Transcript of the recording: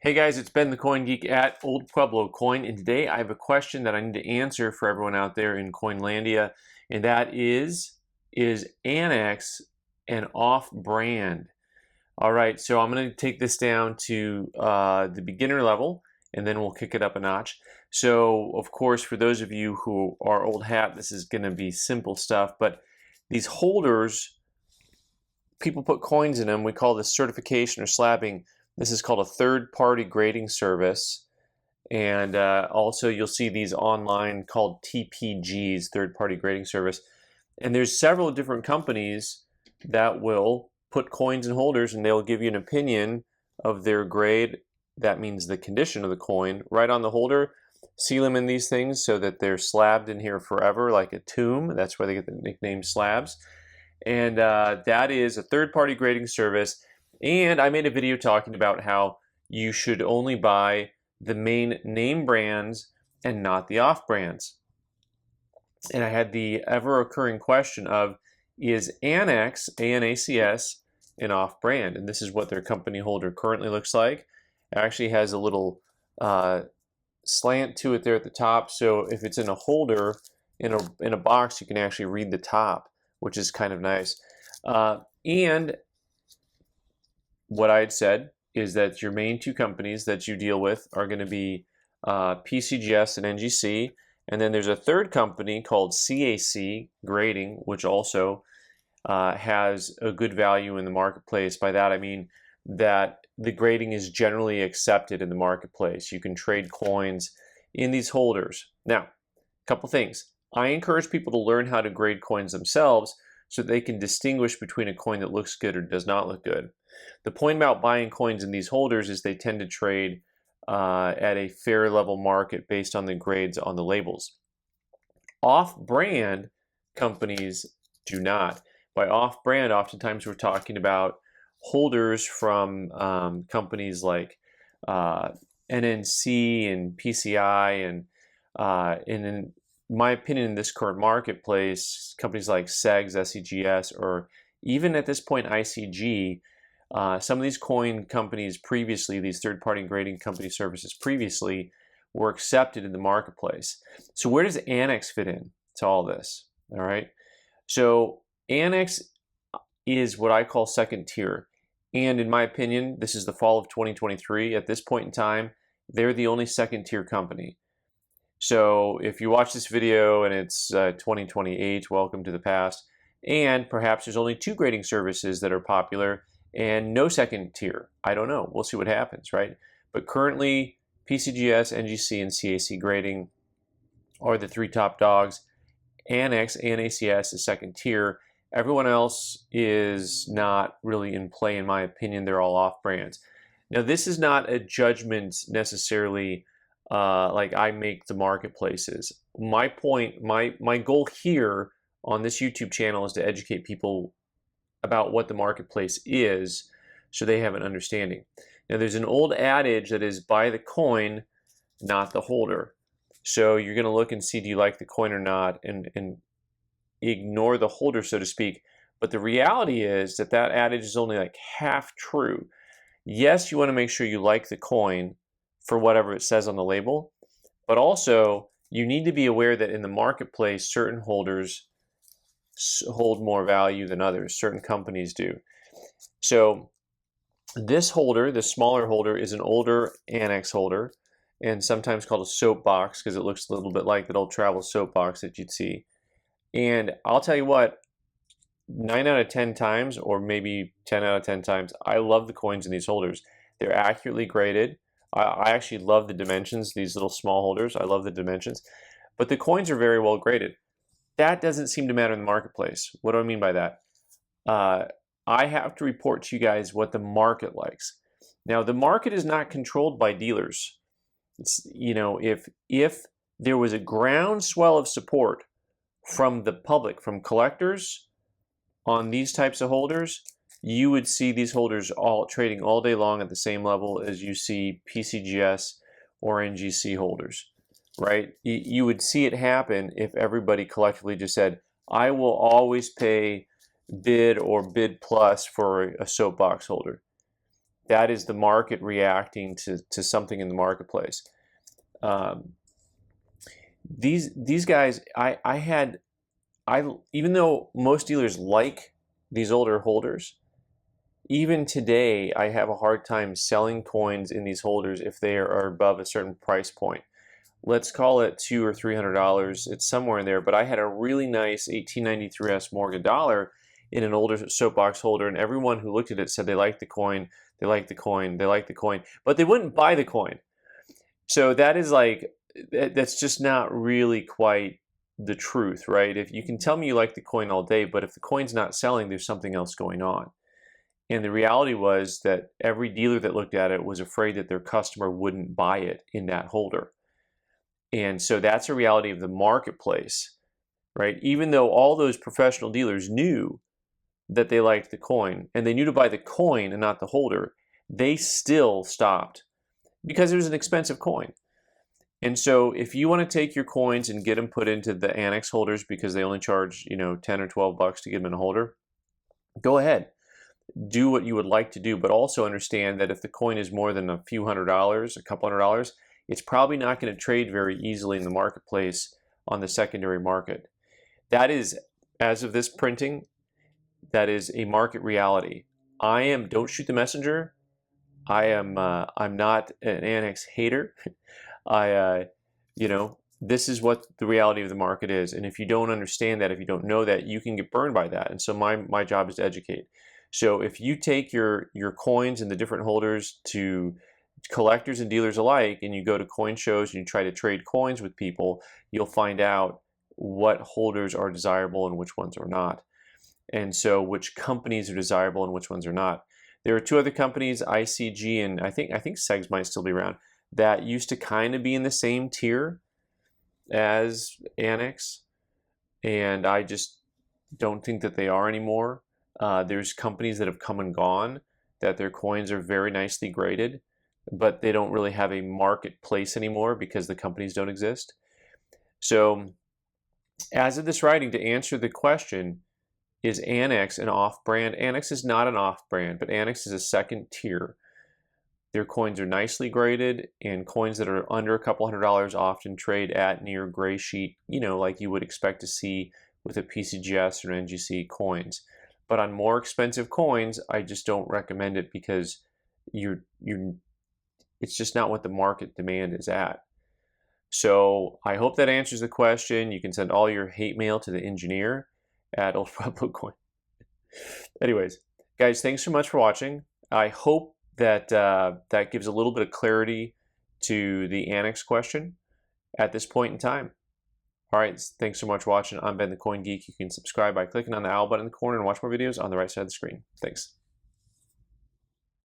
Hey guys, it's Ben the Coin Geek at Old Pueblo Coin, and today I have a question that I need to answer for everyone out there in Coinlandia, and that is ANACS an off-brand? All right, so I'm going to take this down to the beginner level, and then we'll kick it up a notch. So, of course, for those of you who are old hat, this is going to be simple stuff, but these holders, people put coins in them. We call this certification or slabbing. This is called a third-party grading service. And also you'll see these online called TPGs, third-party grading service. And there's several different companies that will put coins in holders and they'll give you an opinion of their grade. That means the condition of the coin right on the holder. Seal them in these things so that they're slabbed in here forever like a tomb. That's where they get the nickname slabs. And that is a third-party grading service. And I made a video talking about how you should only buy the main name brands and not the off brands. And I had the ever-occurring question of, is ANACS, ANACS, an off brand? And this is what their company holder currently looks like. It actually has a little slant to it there at the top, so if it's in a holder, in a box, you can actually read the top, which is kind of nice. And what I had said is that your main two companies that you deal with are going to be PCGS and NGC, and then there's a third company called CAC Grading, which also has a good value in the marketplace. By that I mean that the grading is generally accepted in the marketplace. You can trade coins in these holders. Now, a couple things. I encourage people to learn how to grade coins themselves so they can distinguish between a coin that looks good or does not look good. The point about buying coins in these holders is they tend to trade at a fair level market based on the grades on the labels. Off-brand companies do not. By off-brand, oftentimes we're talking about holders from companies like NNC and PCI, and in my opinion, in this current marketplace, companies like SEGS, SEGS, or even at this point ICG, some of these coin companies previously, these third-party grading company services previously, were accepted in the marketplace. So where does ANACS fit in to all this? All right. So ANACS is what I call second tier. And in my opinion, this is the fall of 2023. At this point in time, they're the only second tier company. So if you watch this video and it's 2028, welcome to the past. And perhaps there's only two grading services that are popular and no second tier. I don't know. We'll see what happens, right? But currently, PCGS, NGC, and CAC grading are the three top dogs. ANACS, ANACS is second tier. Everyone else is not really in play, in my opinion. They're all off brands. Now, this is not a judgment necessarily like I make the marketplaces. My point, my goal here on this YouTube channel is to educate people about what the marketplace is so they have an understanding. Now, there's an old adage that is buy the coin, not the holder. So you're going to look and see, do you like the coin or not, and ignore the holder, so to speak. But the reality is that that adage is only like half true. Yes, you want to make sure you like the coin for whatever it says on the label, but also you need to be aware that in the marketplace, certain holders hold more value than others. Certain companies do. So this holder, the smaller holder, is an older ANACS holder, and sometimes called a Soapbox because it looks a little bit like that old travel Soapbox that you'd see. And I'll tell you what, 9 out of 10 times, or maybe 10 out of 10 times, I love the coins in these holders. They're accurately graded. I actually love the dimensions, these little small holders. I love the dimensions. But the coins are very well graded. That doesn't seem to matter in the marketplace. What do I mean by that? I have to report to you guys what the market likes. Now, the market is not controlled by dealers. It's, you know, if there was a groundswell of support from the public, from collectors on these types of holders, you would see these holders all trading all day long at the same level as you see PCGS or NGC holders, right? You would see it happen if everybody collectively just said, I will always pay bid or bid plus for a Soapbox holder. That is the market reacting to something in the marketplace. These guys, even though most dealers like these older holders, even today I have a hard time selling coins in these holders if they are above a certain price point. Let's call it $200 or $300. It's somewhere in there. But I had a really nice 1893S Morgan dollar in an older Soapbox holder, and everyone who looked at it said they liked the coin, they liked the coin, they liked the coin, but they wouldn't buy the coin. So that is like, that's just not really quite the truth, right? If you can tell me you like the coin all day, but if the coin's not selling, there's something else going on. And the reality was that every dealer that looked at it was afraid that their customer wouldn't buy it in that holder. And so that's a reality of the marketplace, right? Even though all those professional dealers knew that they liked the coin and they knew to buy the coin and not the holder, they still stopped because it was an expensive coin. And so if you want to take your coins and get them put into the ANACS holders because they only charge, 10 or 12 bucks to get them in a holder, go ahead. Do what you would like to do, but also understand that if the coin is more than a few $100s, a couple $100s, it's probably not going to trade very easily in the marketplace on the secondary market. That is, as of this printing, that is a market reality. Don't shoot the messenger. I'm not an ANACS hater. This is what the reality of the market is. And if you don't understand that, if you don't know that, you can get burned by that. And so my job is to educate. So if you take your coins and the different holders to collectors and dealers alike, and you go to coin shows and you try to trade coins with people, you'll find out what holders are desirable and which ones are not. And so which companies are desirable and which ones are not. There are two other companies, ICG and I think SEGs might still be around, that used to kind of be in the same tier as ANACS, and I just don't think that they are anymore. There's companies that have come and gone that their coins are very nicely graded, but they don't really have a marketplace anymore because the companies don't exist. So as of this writing, to answer the question, is ANACS an off-brand? ANACS is not an off-brand, but ANACS is a second tier. Their coins are nicely graded, and coins that are under a couple $100 often trade at near gray sheet, like you would expect to see with a PCGS or NGC coins. But on more expensive coins, I just don't recommend it because it's just not what the market demand is at. So I hope that answers the question. You can send all your hate mail to the engineer at Old Pueblo Coin. Anyways, guys, thanks so much for watching. I hope that that gives a little bit of clarity to the ANACS question at this point in time. All right, thanks so much for watching. I'm Ben the Coin Geek. You can subscribe by clicking on the owl button in the corner and watch more videos on the right side of the screen. Thanks.